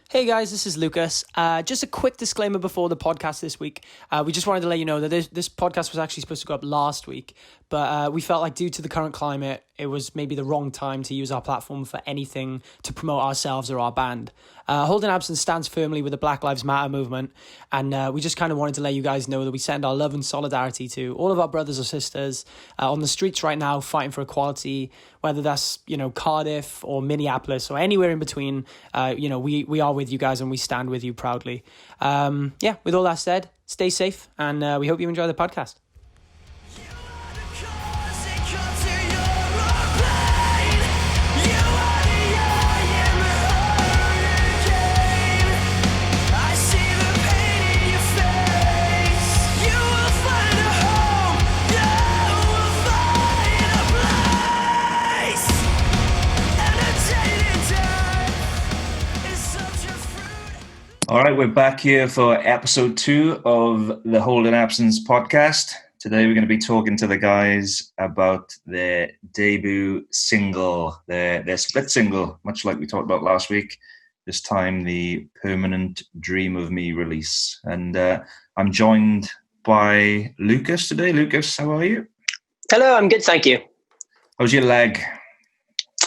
Hey guys, this is Lucas. Just a quick disclaimer before the podcast this week. We just wanted to let you know that this podcast was actually supposed to go up last week, but we felt like due to the current climate, it was maybe the wrong time to use our platform for anything to promote ourselves or our band. Holding Absence stands firmly with the Black Lives Matter movement, and we just kind of wanted to let you guys know that we send our love and solidarity to all of our brothers or sisters on the streets right now fighting for equality, whether that's, Cardiff or Minneapolis or anywhere in between. We are with you guys and we stand with you proudly. With all that said, stay safe and we hope you enjoy the podcast. All right, we're back here for episode 2 of the Holding Absence podcast. Today we're going to be talking to the guys about their debut single, their split single, much like we talked about last week. This time the Permanent Dream of Me release. And I'm joined by Lucas today. Lucas, how are you? Hello, I'm good, thank you. How's your leg?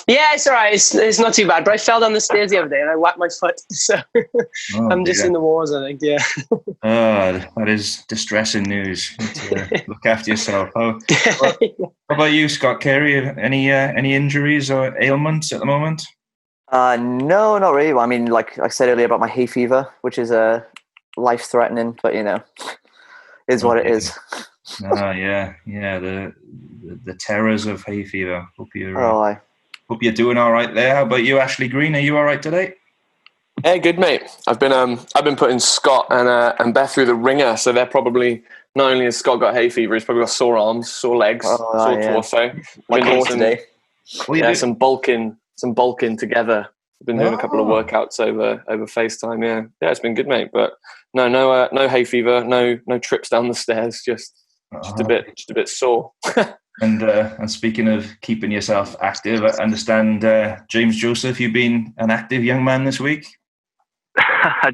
Yeah, it's all right. It's not too bad. But I fell doun the stairs the other day and I whacked my foot. So I'm just in the wars, I think, yeah. That is distressing news. Look after yourself. How about you, Scott Carey? Any injuries or ailments at the moment? No, not really. I mean, like I said earlier about my hay fever, which is life-threatening, but, is what it is. Yeah. The terrors of hay fever. Hope you're doing all right there. How about you, Ashley Green? Are you all right today? Hey, good mate. I've been putting Scott and Beth through the ringer, so they're probably, not only has Scott got hay fever, he's probably got sore arms, sore legs, sore torso. Like today. Some bulking together. I've been doing a couple of workouts over FaceTime. Yeah, it's been good, mate. But no hay fever, no trips down the stairs, just a bit sore. And speaking of keeping yourself active, I understand, James Joseph, you've been an active young man this week.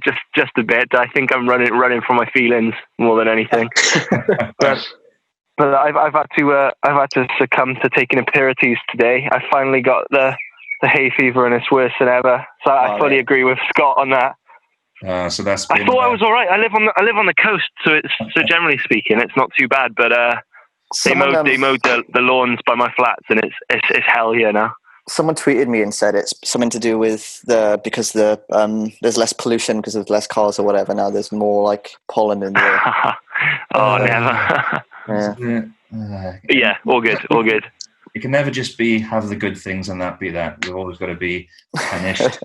just a bit. I think I'm running from my feelings more than anything. but I've had to succumb to taking aperitifs today. I finally got the hay fever and it's worse than ever. So I fully agree with Scott on that. So that's. I thought I was all right. I live on the coast, so generally speaking, it's not too bad. But they mowed the lawns by my flats, and it's hell here now. Someone tweeted me and said it's something to do with there's less pollution because there's less cars or whatever. Now there's more like pollen in there. Never. Yeah, all good. You can never just have the good things and that be that. You've always got to be punished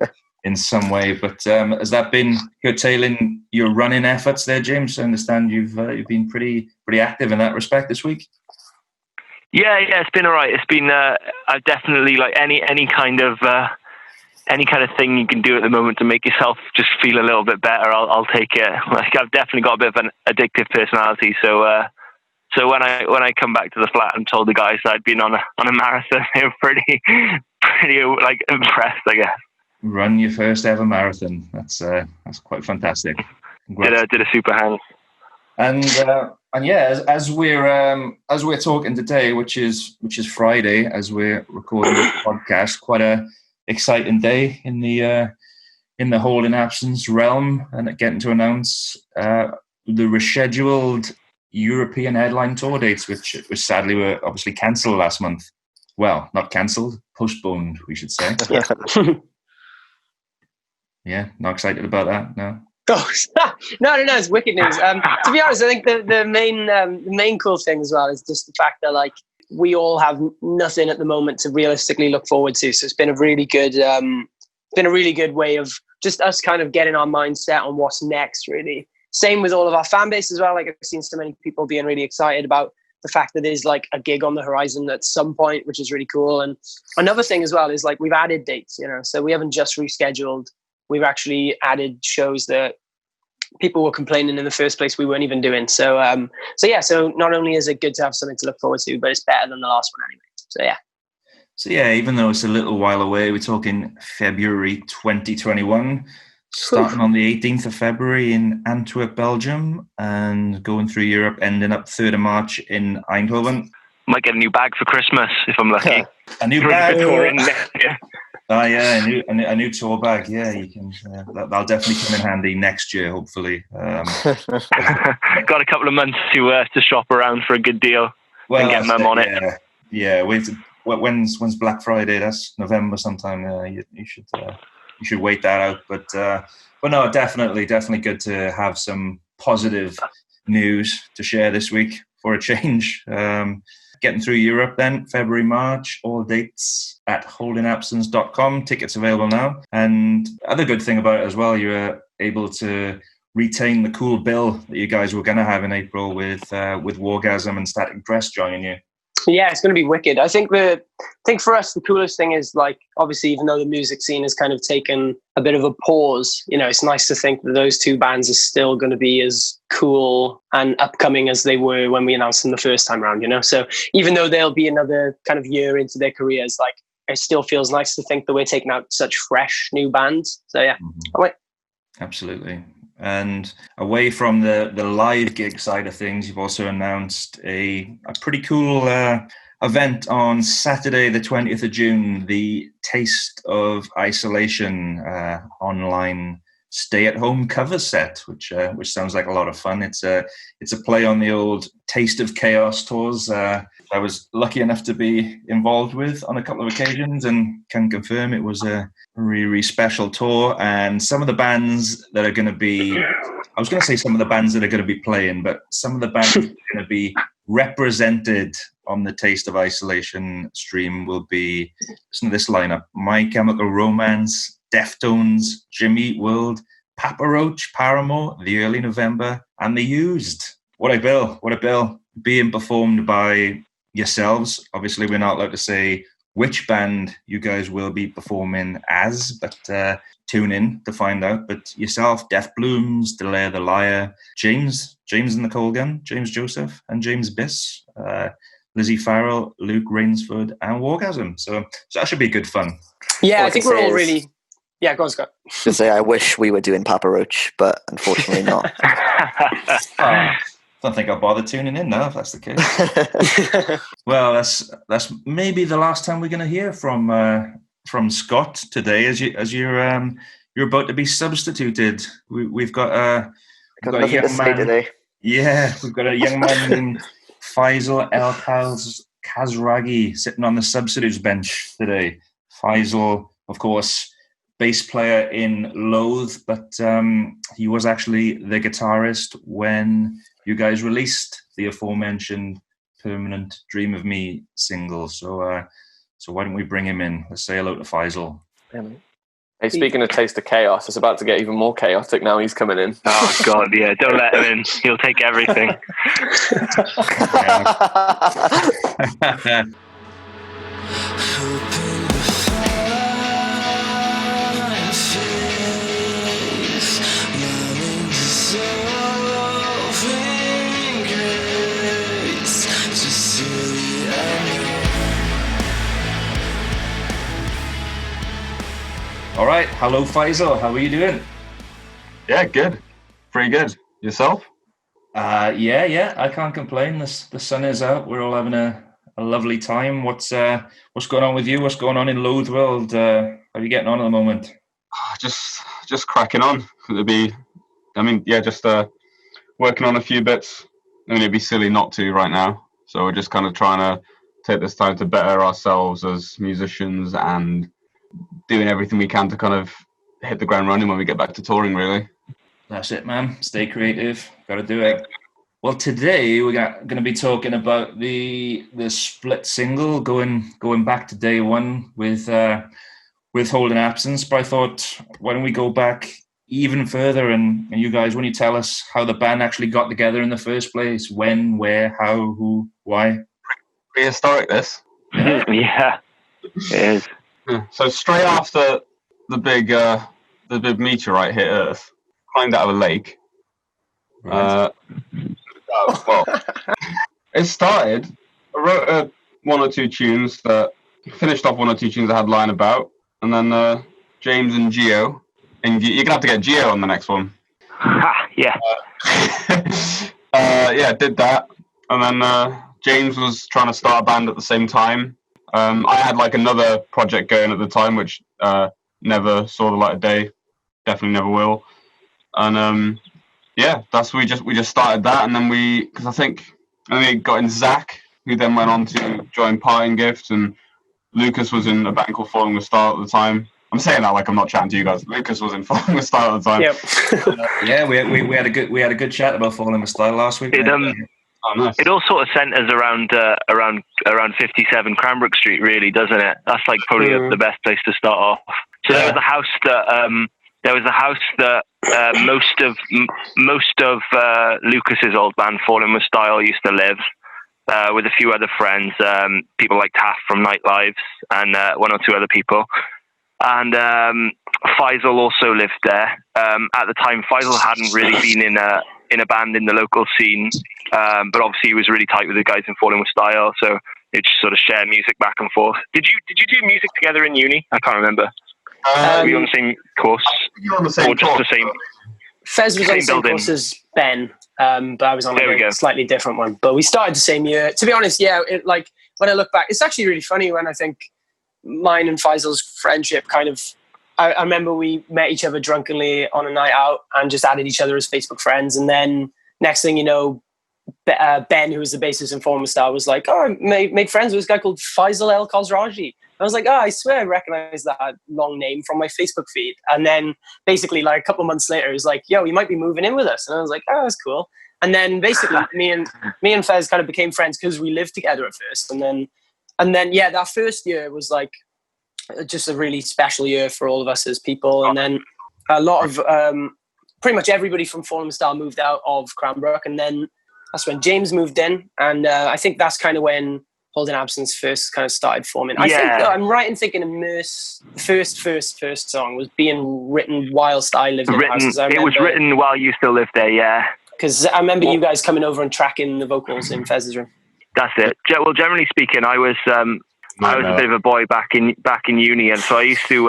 in some way. But has that been curtailing your running efforts there, James? I understand you've been pretty active in that respect this week. Yeah, it's been all right. It's been I've definitely, like, any kind of thing you can do at the moment to make yourself just feel a little bit better. I'll take it. Like, I've definitely got a bit of an addictive personality, so when I come back to the flat and told the guys that I'd been on a marathon, they were pretty like impressed, I guess. Run your first ever marathon. That's quite fantastic. Congrats. Did a super hang. And as we're talking today, which is Friday, as we're recording this podcast, quite a exciting day in the Holding Absence realm, and getting to announce the rescheduled European headline tour dates, which sadly were obviously cancelled last month. Well, not cancelled, postponed, we should say. Yeah, not excited about that, no? Oh, no, it's wicked news. To be honest, I think the main cool thing as well is just the fact that, like, we all have nothing at the moment to realistically look forward to. So it's been a really good way of just us kind of getting our mindset on what's next, really. Same with all of our fan base as well. Like, I've seen so many people being really excited about the fact that there's like a gig on the horizon at some point, which is really cool. And another thing as well is, like, we've added dates, so we haven't just rescheduled. We've actually added shows that people were complaining in the first place we weren't even doing. So not only is it good to have something to look forward to, but it's better than the last one anyway. So yeah, even though it's a little while away, we're talking February 2021. starting on the 18th of February in Antwerp, Belgium, and going through Europe, ending up 3rd of March in Eindhoven. Might get a new bag for Christmas if I'm lucky. A new Ready bag. for touring next year. Oh yeah, a new tour bag. Yeah, you can. That'll definitely come in handy next year, hopefully. Got a couple of months to shop around for a good deal and get mum on it. Yeah. When's Black Friday? That's November sometime. You should wait that out. But no, definitely good to have some positive news to share this week for a change. Getting through Europe then, February, March, all dates at holdingabsence.com. Tickets available now. And other good thing about it as well, you're able to retain the cool bill that you guys were going to have in April with Wargasm and Static Dress joining you. Yeah, it's going to be wicked. I think for us, the coolest thing is, like, obviously, even though the music scene has kind of taken a bit of a pause, you know, it's nice to think that those two bands are still going to be as cool and upcoming as they were when we announced them the first time around, you know? So even though they'll be another kind of year into their careers, like, it still feels nice to think that we're taking out such fresh new bands. So yeah, I'll wait. Absolutely. And away from the live gig side of things, you've also announced a pretty cool event on Saturday, the 20th of June, the Taste of Isolation online stay-at-home cover set, which sounds like a lot of fun. It's a play on the old Taste of Chaos tours. I was lucky enough to be involved with on a couple of occasions and can confirm it was a really, really special tour. And some of the bands that are going to be, I was going to say some of the bands that are going to be playing, but some of the bands that are going to be represented on the Taste of Isolation stream will be, listen to this lineup: My Chemical Romance, Deftones, Jimmy Eat World, Papa Roach, Paramore, The Early November, and The Used. What a bill. Being performed by yourselves. Obviously, we're not allowed to say which band you guys will be performing as, but tune in to find out. But yourself, Deaf Blooms, Delay the Liar, James and the Cold Gun, James Joseph and James Biss, Lizzie Farrell, Luke Rainsford, and Wargasm. So that should be good fun. Yeah, I think we're all really... Yeah, go on, Scott. To say, I wish we were doing Papa Roach, but unfortunately not. Don't think I'll bother tuning in now if that's the case. Well, that's maybe the last time we're going to hear from Scott today, as you're about to be substituted. We've got a young man today. Yeah, we've got a young man named Feisal El-Khazragi sitting on the substitutes bench today. Feisal, of course, bass player in Loathe, but he was actually the guitarist when you guys released the aforementioned Permanent Dream of Me single. So why don't we bring him in? Let's say hello to Feisal. Hey, speaking of Taste of Chaos, it's about to get even more chaotic now he's coming in. Oh, God, yeah, don't let him in. He'll take everything. All right. Hello, Feisal. How are you doing? Yeah, good. Pretty good. Yourself? Yeah. I can't complain. The sun is out. We're all having a lovely time. What's going on with you? What's going on in Loathe World? How are you getting on at the moment? Just cracking on. Just working on a few bits. I mean, it'd be silly not to right now. So we're just kind of trying to take this time to better ourselves as musicians and doing everything we can to kind of hit the ground running when we get back to touring, really. That's it, man. Stay creative. Got to do it. Well, today we're going to be talking about the split single going back to day one with Holding Absence. But I thought, why don't we go back even further and you guys, when you tell us how the band actually got together in the first place, when, where, how, who, why? Prehistoric, this. Yeah, it is. Yeah. So straight after the big meteorite hit Earth, climbed out of a lake. Right. It started. I wrote one or two tunes that finished off one or two tunes I had lying about, and then James and Gio and you're gonna have to get Gio on the next one. Yeah. Yeah, did that, and then James was trying to start a band at the same time. I had like another project going at the time, which never saw the light of day. Definitely never will. And yeah, we just started that, and then because I think we got in Zach, who then went on to join Parting Gift, and Lucas was in a band called Falling with Style at the time. I'm saying that like I'm not chatting to you guys. Lucas was in Falling with Style at the time. Yep. Yeah, we had a good chat about Falling with Style last week. Oh, nice. It all sort of centers around 57 Cranbrook Street, really, doesn't it? That's like probably the best place to start off. So there was a house that most of Lucas's old band, Falling with Style, used to live. With a few other friends, people like Taff from Nightlives and one or two other people. And Feisal also lived there. At the time, Feisal hadn't really been in a band in the local scene, but obviously he was really tight with the guys in Falling with Style, so they just sort of share music back and forth. Did you do music together in uni? I can't remember. Were you on the same course? You were on the same or just course. the same? Fez was on the same building. course as Ben, but I was on There we go. a slightly different one. But we started the same year. To be honest, yeah, when I look back, it's actually really funny when I think mine and Faisal's friendship kind of, I remember we met each other drunkenly on a night out and just added each other as Facebook friends. And then next thing you know, Ben, who was the bassist in Falling with Style, was like, oh, I made friends with this guy called Feisal El-Khazragi. I was like, oh, I swear I recognize that long name from my Facebook feed. And then basically like a couple of months later, he was like, yo, you might be moving in with us. And I was like, oh, that's cool. And then basically me and Fez kind of became friends because we lived together at first. And then yeah, that first year was like just a really special year for all of us as people. And then a lot of pretty much everybody from Falling with Style moved out of Cranbrook. And then that's when James moved in. And I think that's kind of when Holding Absence first kind of started forming. I think I'm right in thinking Immerse, first song was being written whilst I lived in the house. It was written while you still lived there, yeah. Because I remember you guys coming over and tracking the vocals in Fez's room. That's it. Well, generally speaking, I was a bit of a boy back in uni, and so I used to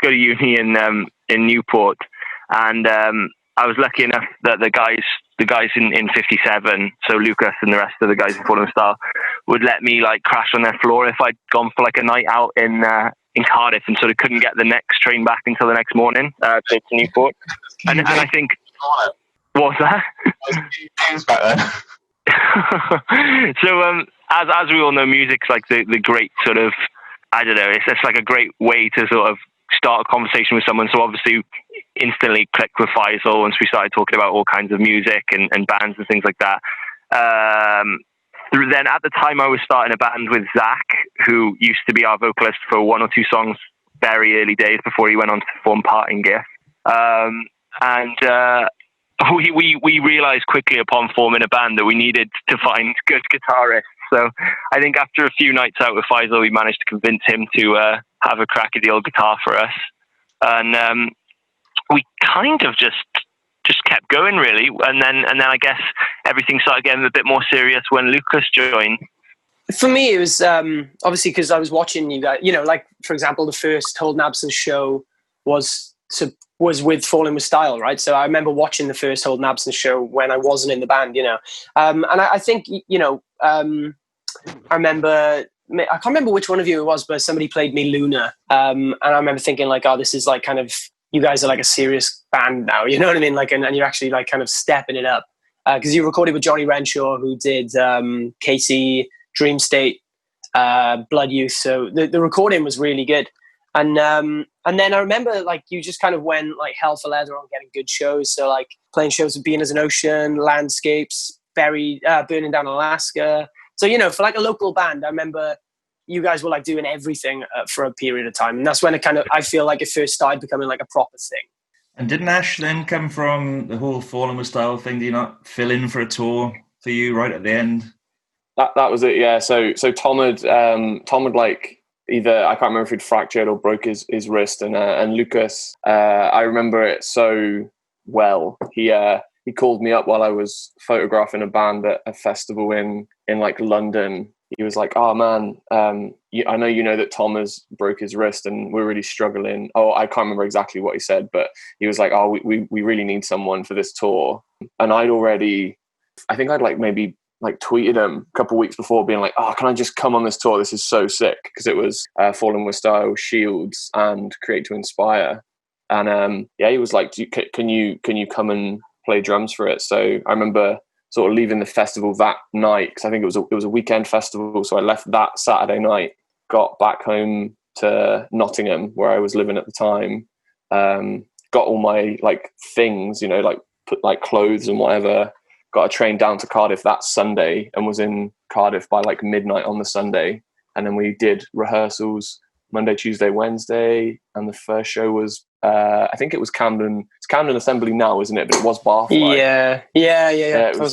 go to uni in Newport, and I was lucky enough that the guys in 57, so Lucas and the rest of the guys in Falling with Style, would let me like crash on their floor if I'd gone for like a night out in Cardiff and sort of couldn't get the next train back until the next morning to Newport. And I think, what was that? James back then. So as we all know, music's like the great sort of, I don't know, it's like a great way to sort of start a conversation with someone. So obviously instantly clicked with Feisal once we started talking about all kinds of music and bands and things like that. Then at the time I was starting a band with Zach, who used to be our vocalist for one or two songs very early days before he went on to form Parting Gift. We realized quickly upon forming a band that we needed to find good guitarists. So I think after a few nights out with Feisal, we managed to convince him to have a crack at the old guitar for us. And we kind of just kept going, really. And then I guess everything started getting a bit more serious when Lucas joined. For me, it was obviously because I was watching you guys, like, for example, the first Holding Absence show was with Falling with Style, right? So I remember watching the first Holding Absence show when I wasn't in the band, and I think, I remember, I can't remember which one of you it was, but somebody played me Luna. And I remember thinking like, oh, this is like kind of, you guys are like a serious band now, you know what I mean? Like, and you're actually like kind of stepping it up. Because you recorded with Johnny Renshaw, who did Casey, Dream State, Blood Youth. So the recording was really good. And then I remember like you just kind of went like hell for leather on getting good shows. So like playing shows with Being as an Ocean, Landscapes, Burning Down Alaska. So, for like a local band, I remember you guys were like doing everything for a period of time. And that's when I feel like it first started becoming like a proper thing. And didn't Ash then come from the whole Falling with Style thing? Do you not fill in for a tour for you right at the end? That was it, yeah. So Tom had like either, I can't remember if he'd fractured or broke his wrist, and Lucas, I remember it so well. He called me up while I was photographing a band at a festival in like London, he was like, "Oh man, I know you know that Tom has broke his wrist and we're really struggling." Oh, I can't remember exactly what he said, but he was like, "Oh, we really need someone for this tour." And I think I'd like maybe like tweeted him a couple of weeks before, being like, "Oh, can I just come on this tour? This is so sick," because it was Fallen with Style, Shields, and Create to Inspire. And he was like, "Can you come and play drums for it?" So I remember sort of leaving the festival that night, because I think it was a weekend festival. So I left that Saturday night, got back home to Nottingham where I was living at the time, got all my like things, like put like clothes and whatever, got a train down to Cardiff that Sunday and was in Cardiff by like midnight on the Sunday. And then we did rehearsals Monday, Tuesday, Wednesday. And the first show was, I think it was Camden. It's Camden Assembly now, isn't it? But it was Barfly. Yeah. It was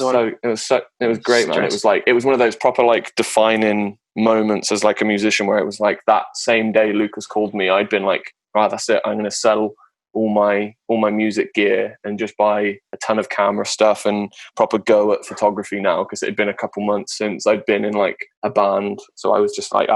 great, man. It was one of those proper like defining moments as like a musician, where it was like that same day Lucas called me, I'd been like, right, that's it. I'm going to sell all my music gear and just buy a ton of camera stuff and proper go at photography now, because it had been a couple months since I'd been in like a band. So I was just like,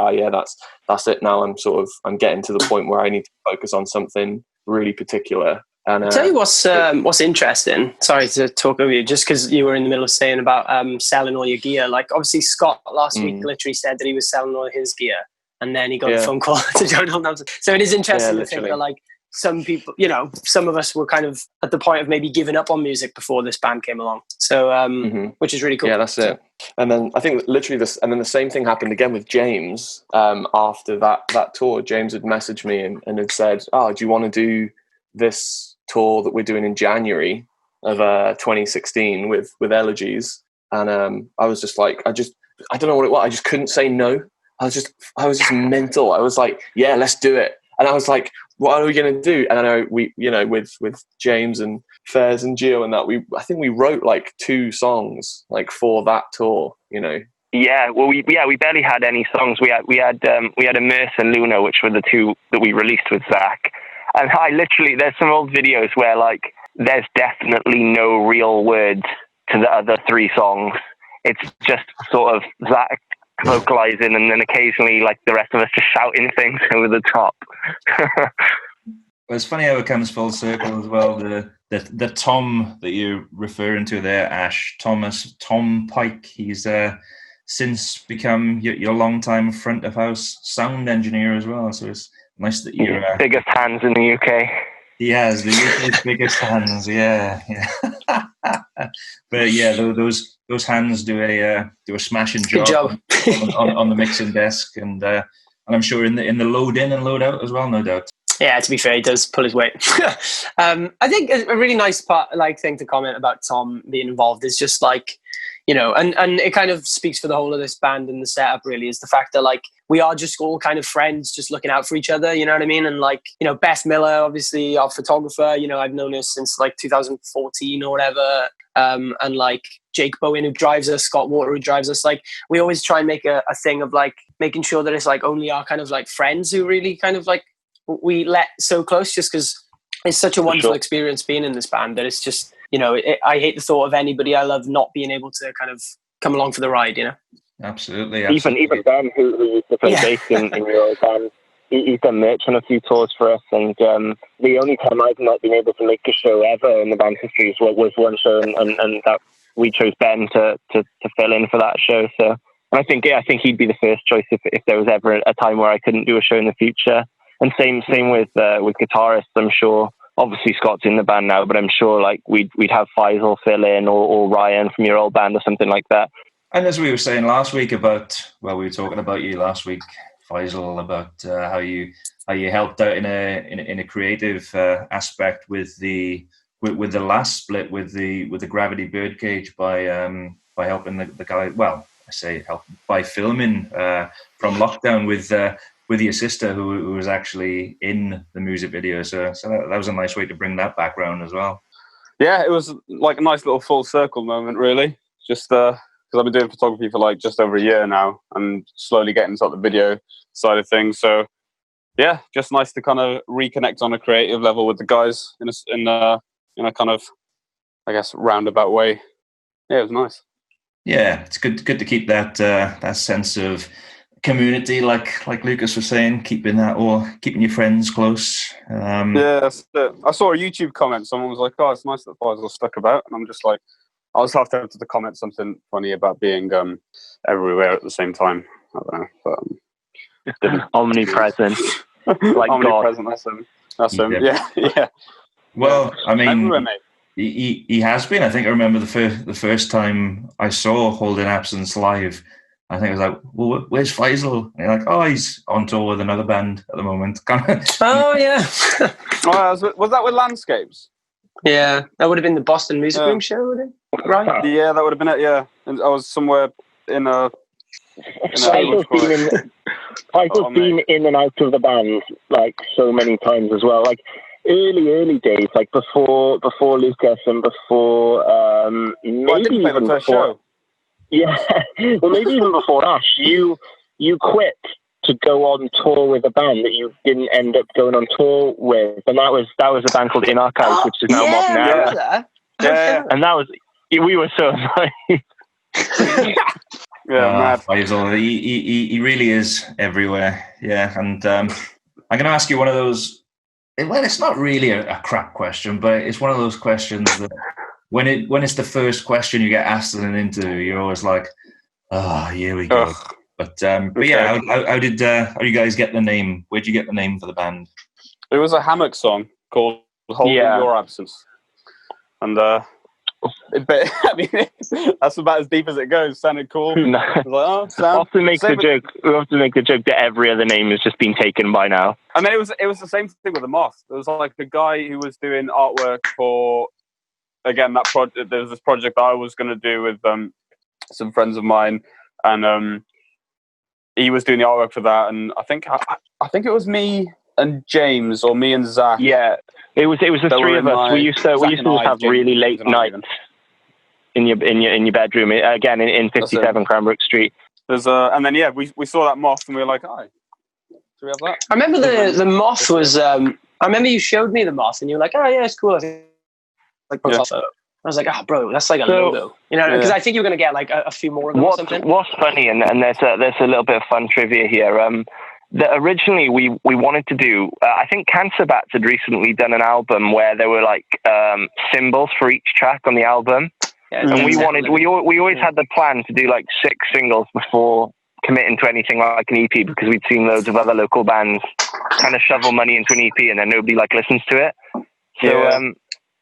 that's it now. I'm getting to the point where I need to focus on something really particular. And I'll tell you what's interesting. Sorry to talk over you, just because you were in the middle of saying about selling all your gear. Like obviously Scott last week literally said that he was selling all his gear, and then he got a phone call to join on. So it is interesting to think that like some people, some of us were kind of at the point of maybe giving up on music before this band came along. So which is really cool. Yeah, that's it. And then I think literally the same thing happened again with James. After that tour, James had messaged me and had said, "Oh, do you want to do this tour that we're doing in January of 2016 with Elegies?" And I was just like, I don't know what it was. I just couldn't say no. I was just mental. I was like, yeah, let's do it. And I was like, what are we going to do? And I know we, with James and Fairs and Gio and that, I think we wrote like 2 songs like for that tour, Yeah, well, we barely had any songs. We had Immerse and Luna, which were the 2 that we released with Zach. And there's some old videos where like there's definitely no real words to the other 3 songs. It's just sort of Zach vocalizing, and then occasionally like the rest of us just shouting things over the top. Well, it's funny how it comes full circle as well. The Tom that you're referring to there, Ash, Tom Pike, he's since become your long-time front of house sound engineer as well. So it's nice that you're biggest hands in the UK. He has the UK's biggest hands, yeah. But yeah, those hands do a smashing job on the mixing desk, and I'm sure in the load in and load out as well, no doubt. Yeah, to be fair, he does pull his weight. I think a really nice thing to comment about Tom being involved is just like, and it kind of speaks for the whole of this band and the setup really, is the fact that like we are just all kind of friends, just looking out for each other, you know what I mean? And like, Beth Miller, obviously our photographer, I've known her since like 2014 or whatever. And like Jake Bowen, who drives us, Scott Water, who drives us, like we always try and make a thing of like making sure that it's like only our kind of like friends who really kind of like we let so close, just because it's such a wonderful experience being in this band that it's just, I hate the thought of anybody I love not being able to kind of come along for the ride, Absolutely. Even Ben, who used to play bass in your old band, he's done merch on a few tours for us, and the only time I've not been able to make a show ever in the band's history was one show, and that we chose Ben to fill in for that show. So, and I think he'd be the first choice if there was ever a time where I couldn't do a show in the future. And same with guitarists. I'm sure. Obviously Scott's in the band now, but I'm sure like we'd have Feisal fill in or Ryan from your old band or something like that. And as we were saying last week we were talking about you last week, Feisal, about how you helped out in a creative aspect with the last split with the Gravity Birdcage by helping the guy. Well, I say help by filming from lockdown with your sister who was actually in the music video. So that was a nice way to bring that background as well. Yeah, it was like a nice little full circle moment, really. Just because I've been doing photography for like just over a year now and slowly getting into the video side of things. So yeah, just nice to kind of reconnect on a creative level with the guys in a kind of, I guess, roundabout way. Yeah, it was nice. Yeah, it's good to keep that sense of community, like Lucas was saying, keeping your friends close. Yeah, that's it. I saw a YouTube comment. Someone was like, "Oh, it's nice that Feisal stuck about," and I'm just like, I was half tempted to comment something funny about being everywhere at the same time. I don't know, but didn't. Omnipresent, like omnipresent. God. That's him. Yeah. Well, I mean, everywhere, mate. He has been. I think I remember the first time I saw Holding Absence live. I think I was like, "Well, where's Feisal?" And you're like, "Oh, he's on tour with another band at the moment." Oh yeah. Was that with Landscapes? Yeah, that would have been the Boston Music Room show, would it? Right? Yeah, that would have been it. Yeah, and I was somewhere in a. Feisal's been in and out of the band like so many times as well. Like early days, like before Lucas and before maybe even before. Show. Yeah, well, maybe even before Ash, you quit to go on tour with a band that you didn't end up going on tour with, and that was a band called In Archives, which is now Modern Era. Yeah, and we were so annoyed. Yeah, Feisal, he really is everywhere. Yeah, and I'm going to ask you one of those. Well, it's not really a crap question, but it's one of those questions that when it's the first question you get asked in an interview, you're always like, "Oh, here we go." But yeah, how did you guys get the name? Where'd you get the name for the band? It was a Hammock song called "Holding Your Absence," and I mean, that's about as deep as it goes. Sounded cool. No. We often make the joke that every other name has just been taken by now. I mean, it was the same thing with the Moth. There was like a guy who was doing artwork for, again, that project. There was this project I was going to do with some friends of mine, and he was doing the artwork for that. And I think it was me and James, or me and Zach. Yeah, it was the three of us. We used to have really late nights in your bedroom, again in 57 Cranbrook Street. There's and then we saw that Moth and we were like, "Hi, do we have that?" I remember the Moth was. I remember you showed me the Moth and you were like, "Oh yeah, it's cool." I think I was like, "Oh, bro, that's like a logo," because I think you were going to get like a few more of them or something. What's funny, and there's a little bit of fun trivia here. That originally we wanted to do. I think Cancer Bats had recently done an album where there were like symbols for each track on the album, and we always had the plan to do like 6 singles before committing to anything like an EP, because we'd seen loads of other local bands kind of shovel money into an EP and then nobody like listens to it. So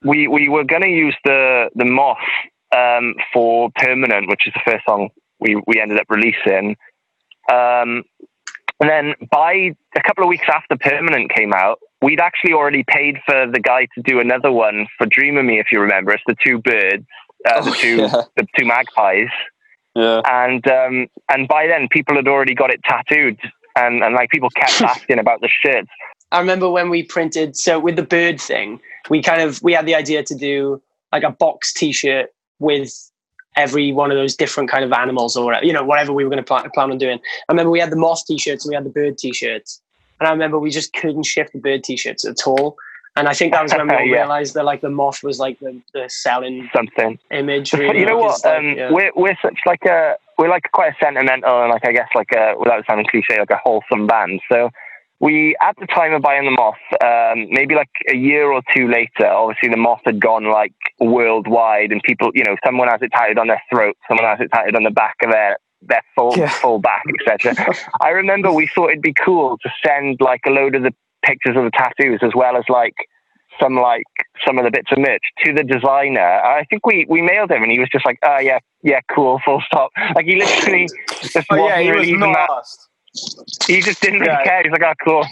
we were going to use the Moth for Permanent, which is the first song we ended up releasing. And then by a couple of weeks after Permanent came out, we'd actually already paid for the guy to do another one for Dream of Me, if you remember. It's the 2 birds, the 2 magpies. Yeah. And by then people had already got it tattooed, and like people kept asking about the shirts. I remember when we printed, so with the bird thing, we had the idea to do like a box t-shirt with every one of those different kind of animals or whatever we were going to plan on doing. I remember we had the Moth t-shirts and we had the bird t-shirts, and I remember we just couldn't shift the bird t-shirts at all. And I think that was when we realized that like the Moth was like the selling something image. Really. You know what? We're such like we're quite a sentimental and like, I guess like without sounding cliche, like a wholesome band. So we, at the time of buying the Moth, maybe like a year or 2 later, obviously the Moth had gone like worldwide, and people, someone has it tattooed on their throat, someone has it tattooed on the back of their full back, etc. I remember we thought it'd be cool to send like a load of the pictures of the tattoos as well as like some of the bits of merch to the designer. I think we mailed him and he was just like, "Oh yeah, cool, full stop." Like he literally just wasn't really even that. He just didn't really care. He's like, "Oh, cool."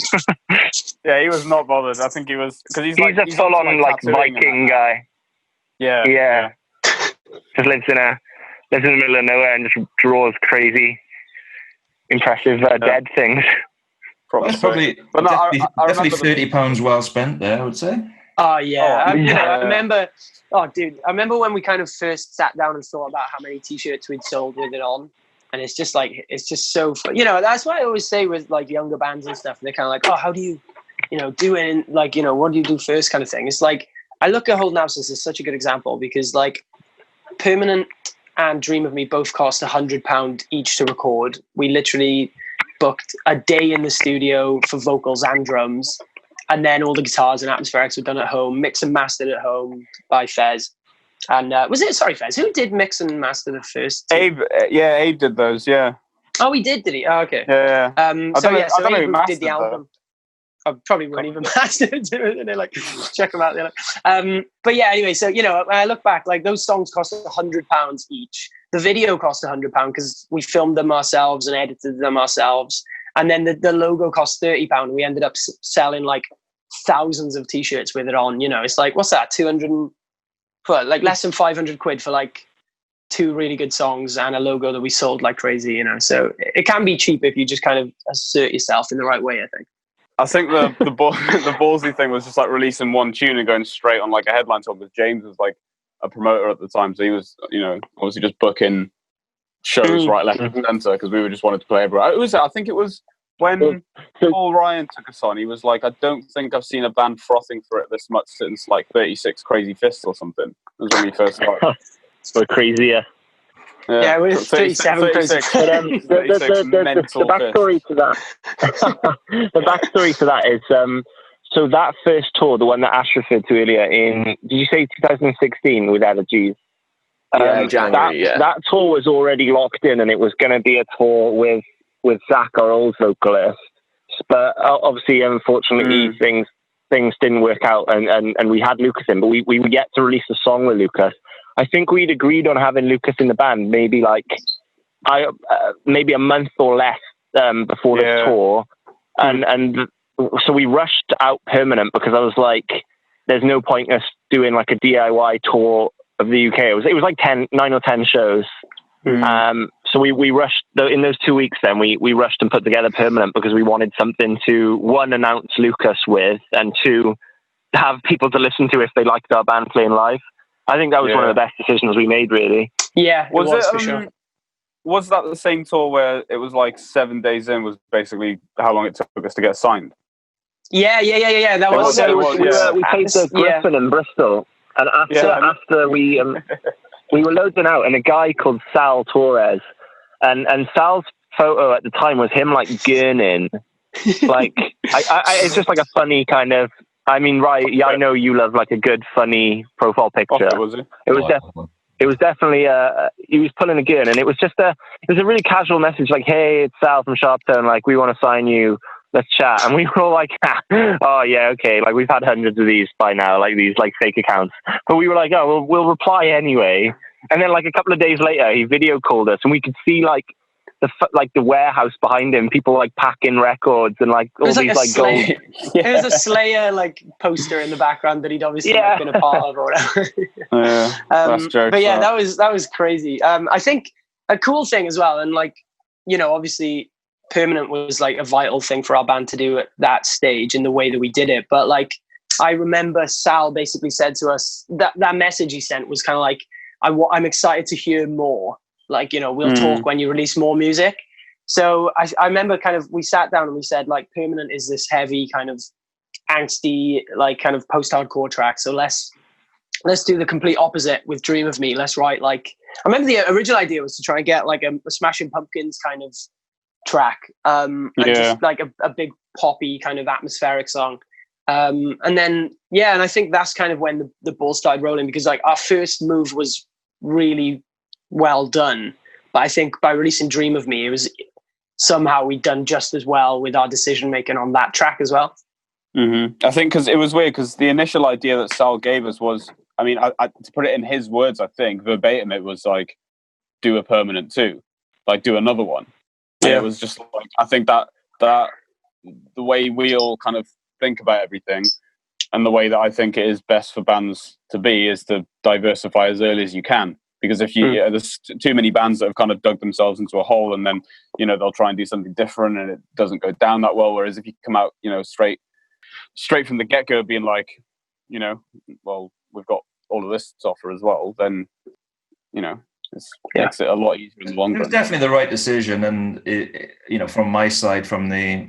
Yeah, he was not bothered. I think he was, because he's a full-on like Viking guy. Yeah. Just lives in the middle of nowhere and just draws crazy, impressive dead things. Probably definitely £30 well spent there, I would say. Oh yeah, I remember. Oh dude, I remember when we kind of first sat down and thought about how many t-shirts we'd sold with it on. And it's just so fun. That's why I always say with like younger bands and stuff, they're kind of like, "Oh, how do you, do it? And like, what do you do first?" kind of thing. It's like, I look at Holding Absence as such a good example, because like Permanent and Dream of Me both cost £100 each to record. We literally booked a day in the studio for vocals and drums, and then all the guitars and atmospherics were done at home, mixed and mastered at home by Fez. And Fez, who did mix and master the first two? Abe did those, yeah. Oh, he did he? Oh, okay. Yeah. So Abe who did the album. I probably weren't even mastered. They're like, check them out. They're like, but yeah, anyway, so, you know, when I look back, like those songs cost £100 each. The video cost £100 because we filmed them ourselves and edited them ourselves. And then the logo cost £30. We ended up selling like thousands of t-shirts with it on, you know. It's like, what's that? 200, like less than 500 quid for like 2 really good songs and a logo that we sold like crazy, you know. So it can be cheap if you just kind of assert yourself in the right way, I think. I think the ballsy thing was just like releasing one tune and going straight on like a headline tour, because James was like a promoter at the time, so he was, you know, obviously just booking shows right, left, and centre, because we just wanted to play everywhere. I think it was when Paul Ryan took us on. He was like, I don't think I've seen a band frothing for it this much since like 36 Crazy Fists or something. It was when we first started. So crazy, yeah. Yeah, it was 37 crazy. The backstory to that, the backstory to that is, so that first tour, the one that Ash referred to earlier, did you say 2016 with Allergies? January, that tour was already locked in, and it was going to be a tour with Zach, our old vocalist. But obviously, unfortunately, things didn't work out, and we had Lucas in, but we were yet to release a song with Lucas. I think we'd agreed on having Lucas in the band maybe maybe a month or less before the tour, and so we rushed out Permanent because I was like, there's no point us doing like a DIY tour of the UK. It was like 9 or 10 shows. So we rushed in those 2 weeks. Then we rushed and put together Permanent because we wanted something to, one, announce Lucas with, and two, have people to listen to if they liked our band playing live. I think that was one of the best decisions we made, really. Yeah, it was for sure. Was that the same tour where it was like 7 days in was basically how long it took us to get signed? Yeah. That was. We played the Griffin in Bristol, and after we were loading out, and a guy called Sal Torres, and Sal's photo at the time was him like gurning, like it's just like a funny kind of. I mean, right? Yeah, I know you love like a good, funny profile picture. Was it? It was definitely he was pulling a gun, and it was a really casual message like, "Hey, it's Sal from Sharptone. Like, we want to sign you. Let's chat." And we were all like, "Oh yeah, okay." Like, we've had hundreds of these by now, like these like fake accounts. But we were like, "Oh, we'll reply anyway." And then like a couple of days later, he video called us, and we could see like the warehouse behind him, people like packing records and like all these like gold. It was a Slayer like poster in the background that he'd obviously like, been a part of or whatever. That's jokes, but yeah, that was crazy. I think a cool thing as well, and like, you know, obviously Permanent was like a vital thing for our band to do at that stage in the way that we did it. But like, I remember Sal basically said to us that message he sent was kind of like, I'm excited to hear more. Like, you know, we'll talk when you release more music. So I remember kind of, we sat down and we said like, Permanent is this heavy kind of angsty, like kind of post-hardcore track. So let's do the complete opposite with Dream of Me. Let's write like, I remember the original idea was to try and get like a Smashing Pumpkins kind of track. And just like a big poppy kind of atmospheric song. And then, and I think that's kind of when the ball started rolling, because like our first move was really well done, but I think by releasing Dream of Me, it was somehow we'd done just as well with our decision making on that track as well. I think because it was weird, because the initial idea that Sal gave us was, I mean, I, to put it in his words, I think verbatim, it was like, do a Permanent too, like do another one. And it was just like, I think that the way we all kind of think about everything, and the way that I think it is best for bands to be, is to diversify as early as you can. Because if you there's too many bands that have kind of dug themselves into a hole, and then, you know, they'll try and do something different and it doesn't go down that well. Whereas if you come out, you know, straight from the get-go being like, you know, well, we've got all of this to offer as well, then, you know, it makes it a lot easier in the long run. It was definitely the right decision, and you know, from my side, from the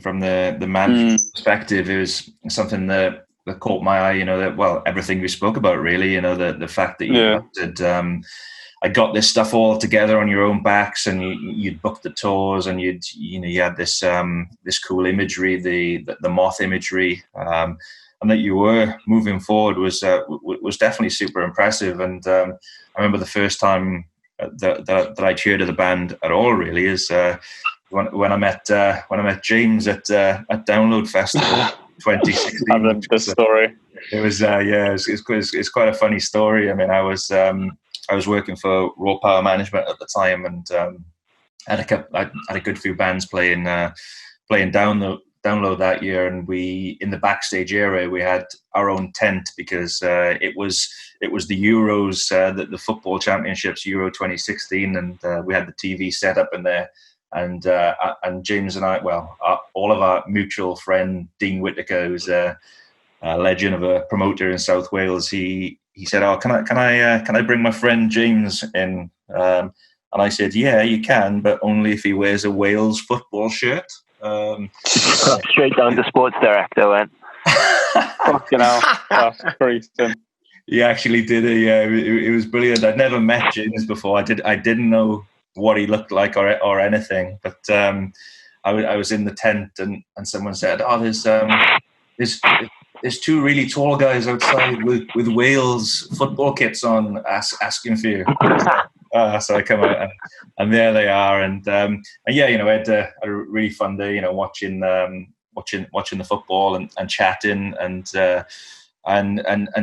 management perspective, it was something that caught my eye. You know, that, well, everything we spoke about really. You know, the fact that you did. I got this stuff all together on your own backs, and you'd book the tours, and you had this this cool imagery, the moth imagery, and that you were moving forward was definitely super impressive. And I remember the first time that I'd heard of the band at all really is when I met James at Download Festival 2016. I love this story. It was it's quite a funny story. I mean, I was working for Raw Power Management at the time, and I had a good few bands playing Download that year, and we, in the backstage area, we had our own tent because it was the Euros, the football championships, Euro 2016, and we had the TV set up in there. And James and I, all of our mutual friend Dean Whittaker, who's a legend of a promoter in South Wales, he said, "Oh, can I bring my friend James in?" And I said, "Yeah, you can, but only if he wears a Wales football shirt." Straight down to sports director went. Fucking hell, that's crazy. He actually did it. Yeah, it was brilliant. I'd never met James before. I didn't know what he looked like or anything, but I was in the tent, and someone said, "Oh, there's two really tall guys outside with Wales football kits on, asking for you." So I come out, and there they are, and yeah, I had a really fun day, watching the football and chatting, and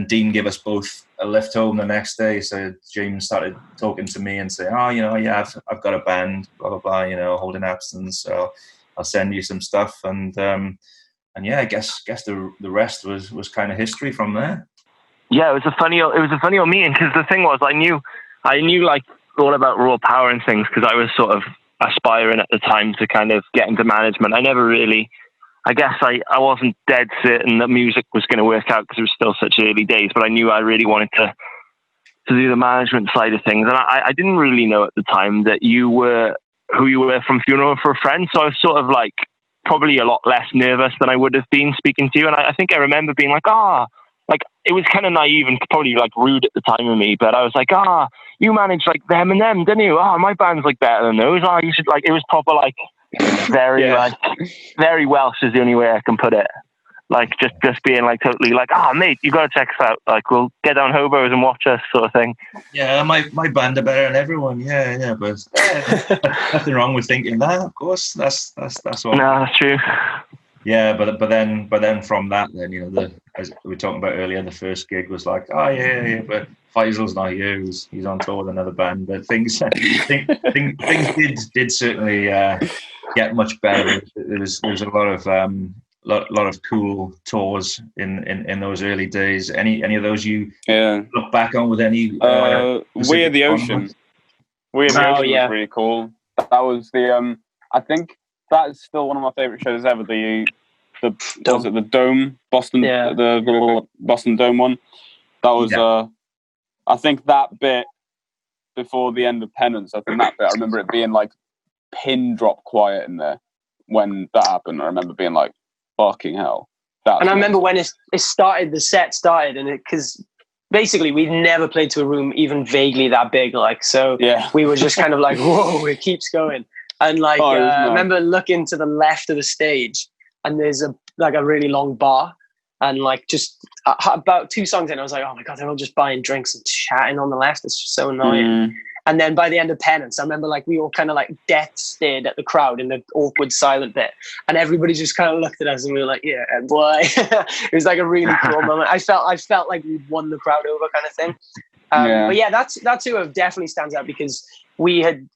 Dean gave us both a lift home the next day. So James started talking to me and saying, "Oh, yeah, I've got a band, blah blah blah, holding Absence, so I'll send you some stuff." And yeah, I guess the rest was kind of history from there. Yeah, it was a funny old meeting, because the thing was, I knew like all about Raw Power and things, because I was sort of aspiring at the time to kind of get into management. I never really, I guess I wasn't dead certain that music was going to work out, because it was still such early days, but I knew I really wanted to do the management side of things. And I didn't really know at the time that you were who you were from Funeral for a Friend. So I was sort of like probably a lot less nervous than I would have been speaking to you. And I think I remember being like, like it was kind of naive and probably like rude at the time of me, but I was like, you manage like them and them, didn't you? My band's like better than those. You should like, it was proper like very like very Welsh is the only way I can put it. Like just being like totally like, mate, you got to check us out. Like we'll get down hobos and watch us, sort of thing. Yeah, my band are better than everyone. Yeah, but nothing wrong with thinking that. Of course, that's all. No, that's true. Yeah, but then from that, then as we were talking about earlier, the first gig was like, yeah, but Faisal's not here. He's on tour with another band. But things did certainly get much better. There was a lot of cool tours in those early days. Any of those you look back on with any? We're the Ocean. We're the Ocean was really cool. That was the I think that's still one of my favorite shows ever. The Dome Boston, the Boston Dome one. That was I think that bit before the end of Penance. I think that bit. I remember it being like pin drop quiet in there when that happened. I remember being like, fucking hell. And I remember when it started, the set started, and because basically we'd never played to a room even vaguely that big, like, so we were just kind of like, whoa, it keeps going. And like, I remember looking to the left of the stage, and there's a really long bar, and like just about 2 songs in, I was like, oh my God, they're all just buying drinks and chatting on the left. It's just so annoying. And then by the end of Penance, I remember like we all kind of like death stared at the crowd in the awkward silent bit, and everybody just kind of looked at us and we were like, yeah, boy. It was like a really cool moment. I felt like we'd won the crowd over kind of thing. But yeah, that tour definitely stands out because we had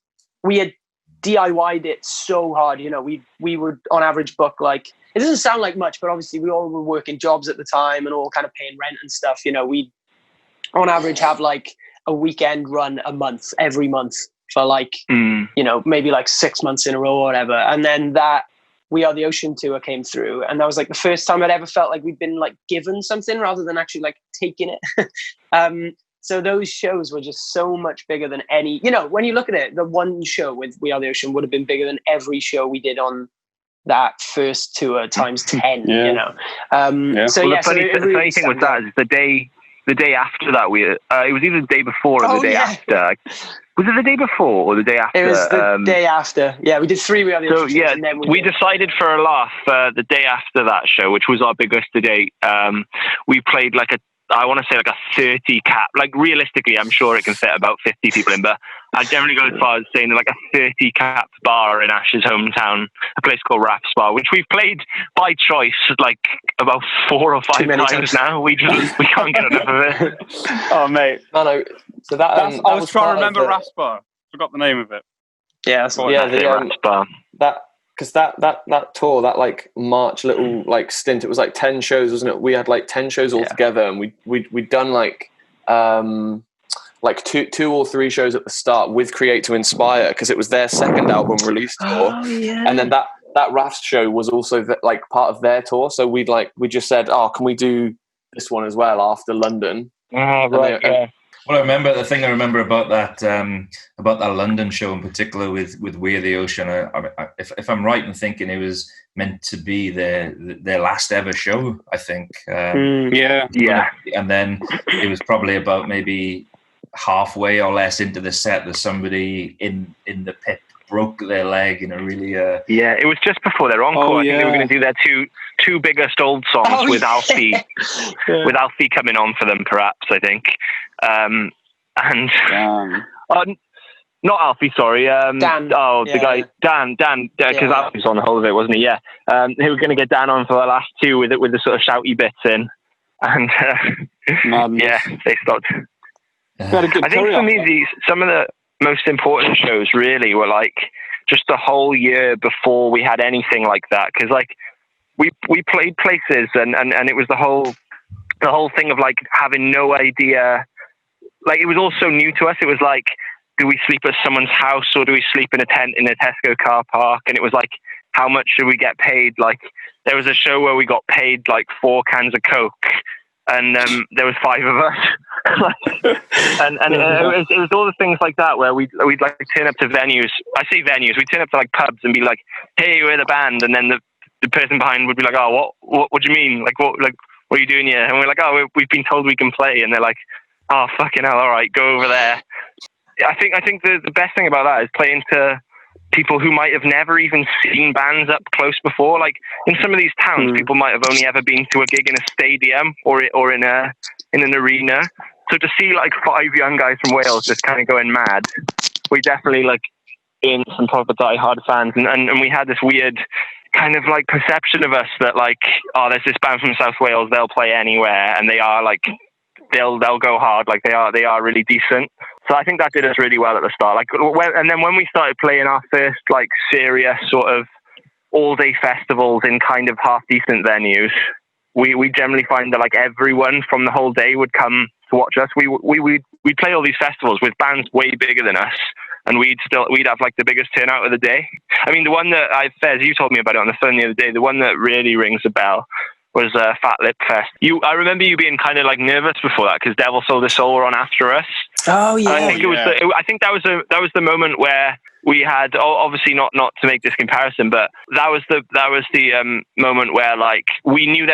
DIY'd it so hard. We would on average book, like, it doesn't sound like much, but obviously we all were working jobs at the time and all kind of paying rent and stuff. We'd on average have like a weekend run every month for like, maybe like 6 months in a row or whatever. And then that We Are the Ocean tour came through. And that was like the first time I'd ever felt like we'd been like given something rather than actually like taking it. So those shows were just so much bigger than any, when you look at it, the one show with We Are the Ocean would have been bigger than every show we did on that first tour times 10, So the funny thing with that is the day the day after that, it was either the day before or the day after. Was it the day before or the day after? It was the day after. Yeah, we did 3 weeks. So yeah, and then we decided for a laugh the day after that show, which was our biggest to date. We played like I want to say like a 30 cap. Like realistically, I'm sure it can fit about 50 people in, but I generally go as far as saying like a 30 cap bar in Ash's hometown, a place called Raps Bar, which we've played by choice like about 4 or 5 times now. We can't get enough of it. Oh mate, no. So that I was trying to remember Raps Bar. Forgot the name of it. Yeah, that's Raps Bar. Because that tour, that like March little like stint, it was like 10 shows, wasn't it? We had like 10 shows all together, and we'd done like 2 or 3 shows at the start with Create to Inspire, because it was their second album release tour. And then that Rafts show was also like part of their tour, so we just said, can we do this one as well after London? Well, the thing I remember about that London show in particular with We're the Ocean, if I'm right in thinking it was meant to be their last ever show, I think. Yeah. And then it was probably about maybe halfway or less into the set that somebody in the pit broke their leg in a really it was just before their encore. I think they were going to do their two biggest old songs with Alfie with Alfie coming on for them, perhaps, I think. Not Alfie, sorry. Dan. The guy Dan, because Alfie was on the whole of it, wasn't he? Yeah. They were going to get Dan on for the last 2 with the sort of shouty bits in, and they stopped. I think for me, some of the most important shows really were like just the whole year before we had anything like that, because like we played places and it was the whole thing of like having no idea, like it was all so new to us. It was like, do we sleep at someone's house or do we sleep in a tent in a Tesco car park? And it was like, how much should we get paid? Like there was a show where we got paid like 4 cans of Coke, and there was 5 of us. and it was all the things like that where we'd like turn up to venues. I say venues. We'd turn up to like pubs and be like, "Hey, we're the band," and then the person behind would be like, "Oh, what do you mean? Like what are you doing here?" And we're like, "Oh, we've been told we can play," and they're like, "Oh, fucking hell! All right, go over there." I think the best thing about that is playing to people who might have never even seen bands up close before. Like in some of these towns, people might have only ever been to a gig in a stadium or in an arena. So to see like 5 young guys from Wales just kind of going mad, we definitely like in some proper die-hard fans, and we had this weird kind of like perception of us that like, oh, there's this band from South Wales, they'll play anywhere, and they are like they'll go hard, like they are really decent. So I think that did us really well at the start. Like, and then when we started playing our first like serious sort of all-day festivals in kind of half-decent venues, we generally find that like everyone from the whole day would come to watch us. We'd play all these festivals with bands way bigger than us, and we'd have like the biggest turnout of the day. I mean, the one that Fez, you told me about it on the phone the other day. The one that really rings a bell was Fat Lip Fest. I remember you being kind of like nervous before that because Devil Sold His Soul were on after us. Oh yeah. And I think I think that was the moment where we had, obviously not to make this comparison, but that was the moment where like we knew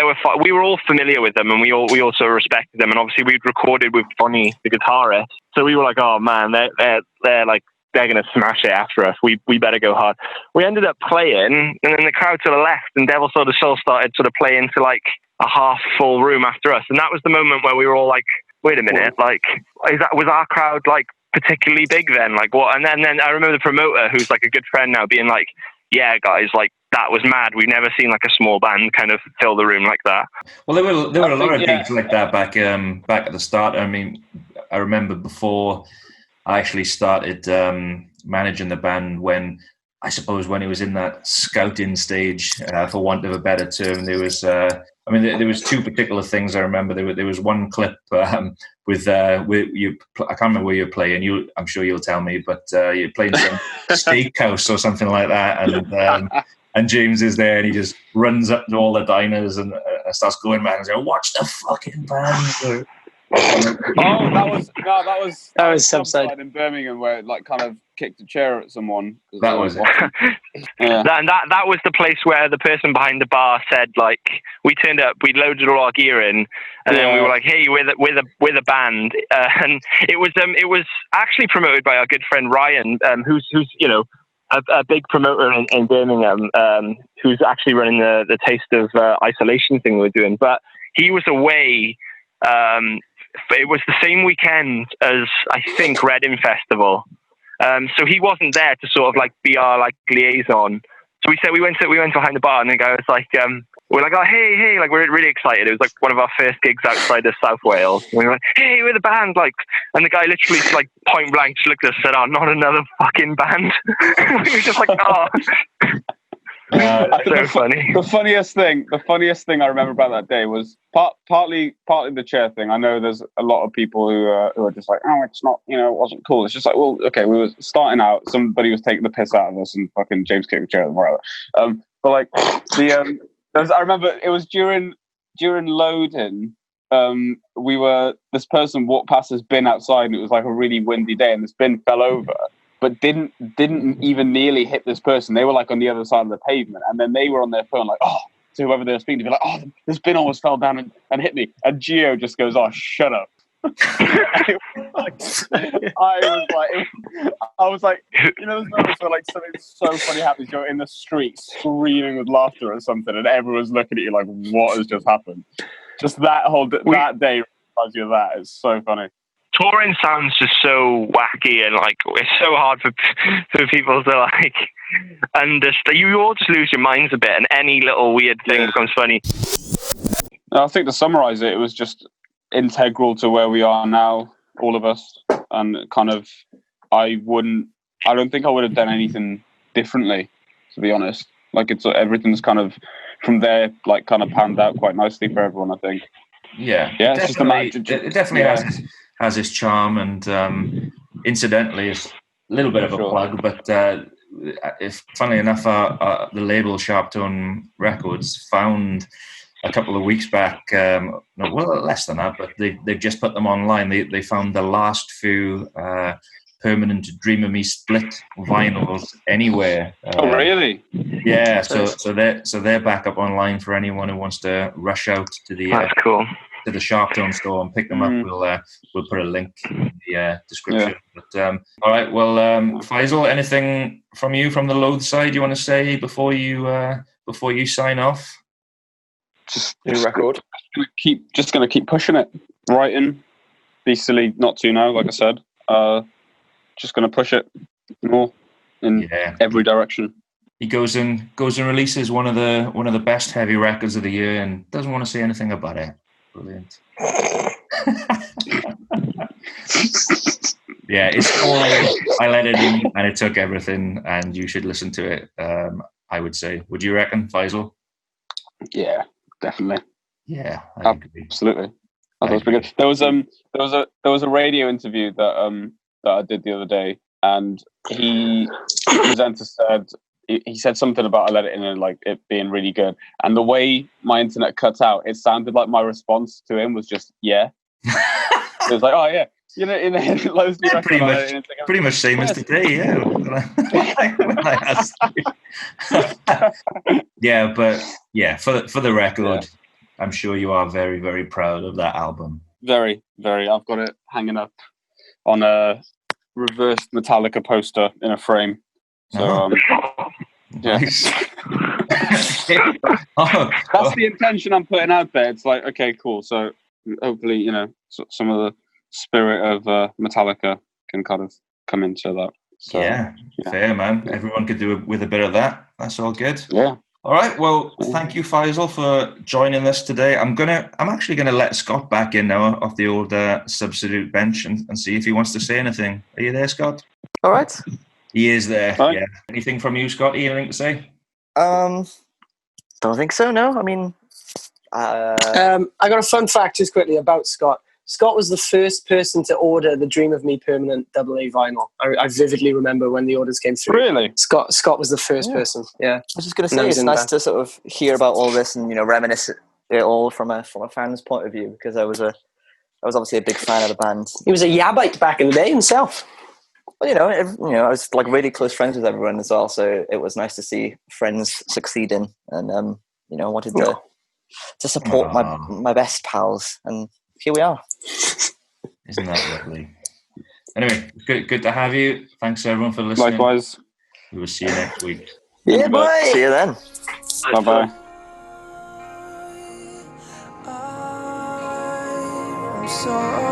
we were all familiar with them, and we also respected them, and obviously we'd recorded with Bonnie the guitarist, so we were like, oh man, they're like, they're gonna smash it after us. We better go hard. We ended up playing, and then the crowd sort of left, and Devil Sold His Soul started sort of playing to like a half full room after us, and that was the moment where we were all like, wait a minute, like was our crowd like particularly big then? Like what? And then I remember the promoter, who's like a good friend now, being like, yeah guys, like that was mad. We've never seen like a small band kind of fill the room like that. Well, there were a lot of gigs like that back at the start. I mean, I remember before I actually started managing the band, when it was in that scouting stage, for want of a better term, there was there was 2 particular things I remember. There was one clip with you. I can't remember where you're playing. I'm sure you'll tell me, but you're playing some steakhouse or something like that, and James is there, and he just runs up to all the diners and starts going mad and saying, "Watch the fucking band!" That was Subside in Birmingham, where it like kind of kicked a chair at someone. That was it. Yeah. That was the place where the person behind the bar said, like, we turned up, we loaded all our gear in, and then we were like, hey, we're the band, and it was actually promoted by our good friend Ryan, who's a big promoter in Birmingham, who's actually running the Taste of Isolation thing we're doing, but he was away. It was the same weekend as, I think, Reading Festival. So he wasn't there to sort of like be our like liaison. So we went behind the bar, and the guy was like, we're like, oh hey, like we're really excited. It was like one of our first gigs outside of South Wales. And we were like, hey, we're the band, like, and the guy literally like point blank just looked at us and said, oh, not another fucking band. We were just like, oh. So funny. The funniest thing I remember about that day was partly the chair thing. I know there's a lot of people who are just like, oh, it's not, it wasn't cool. It's just like, well, okay, we were starting out, somebody was taking the piss out of us, and fucking James kicked the chair and whatever. But like I remember it was during loading. This person walked past this bin outside, and it was like a really windy day, and this bin fell over, but didn't even nearly hit this person. They were like on the other side of the pavement, and then they were on their phone like, oh, to whoever they were speaking to, be like, oh, this bin almost fell down and hit me. And Gio just goes, oh, shut up. I was like, those moments where like something so funny happens, you're in the street screaming with laughter or something, and everyone's looking at you like, what has just happened? Just that that day reminds you of that. It's so funny. Touring sounds just so wacky, and like it's so hard for people to like understand. You all just lose your minds a bit, and any little weird thing becomes funny. I think to summarize it, it was just integral to where we are now, all of us, and kind of I don't think I would have done anything differently, to be honest. Like everything's kind of from there, like kind of panned out quite nicely for everyone, I think. Yeah, it's just it definitely has its charm, and incidentally, it's a little bit of a plug, but if funnily enough, the label Sharptone Records found a couple of weeks back, less than that, but they've just put them online. They found the last few permanent Dream of Me split vinyls anywhere. Oh, really? Yeah, so they're back up online for anyone who wants to rush out to the that's cool. to the Sharptone store and pick them up. We'll put a link in the description. Yeah. But all right, well, Feisal, anything from you from the Loathe side you want to say before you sign off? Just new record. Just gonna keep pushing it, writing. Be silly not to now, like I said. Just gonna push it more in every direction. He goes and releases one of the best heavy records of the year and doesn't want to say anything about it. Brilliant. Yeah, it's called I Let It In and It Took Everything, and you should listen to it. I would say. Would you reckon, Feisal? Yeah, definitely. Yeah, I agree. Absolutely. I thought it was pretty good. There was a radio interview that I did the other day, and the presenter said he said something about I Let It In and like it being really good. And the way my internet cut out, it sounded like my response to him was just yeah. It was like, oh yeah, loads of pretty much same as today, yeah. When I asked you. Yeah, but yeah, for the record, I'm sure you are very, very proud of that album. Very, very. I've got it hanging up on a reversed Metallica poster in a frame. So, nice. That's the intention I'm putting out there. It's like, okay, cool. So hopefully, some of the spirit of Metallica can kind of come into that. So, yeah, fair, man. Everyone could do with a bit of that. That's all good. Yeah. All right. Well, thank you, Feisal, for joining us today. I'm actually gonna let Scott back in now off the old substitute bench and see if he wants to say anything. Are you there, Scott? All right. He is there. Right. Yeah. Anything from you, Scott? Anything to say? Don't think so. No. I mean, I got a fun fact just quickly about Scott. Scott was the first person to order the Dream of Me permanent AA vinyl. I vividly remember when the orders came through. Really? Scott was the first person. Yeah. I was just going to say, it's nice to sort of hear about all this and reminisce it all from a fan's point of view, because I was a I was obviously a big fan of the band. He was a Yabite back in the day himself. Well, I was like really close friends with everyone as well, so it was nice to see friends succeeding, and wanted to support my best pals, and here we are. Isn't that lovely? Anyway, good to have you. Thanks everyone for listening. Likewise. We will see you next week. Yeah, boy. See you then. Bye bye. I'm sorry.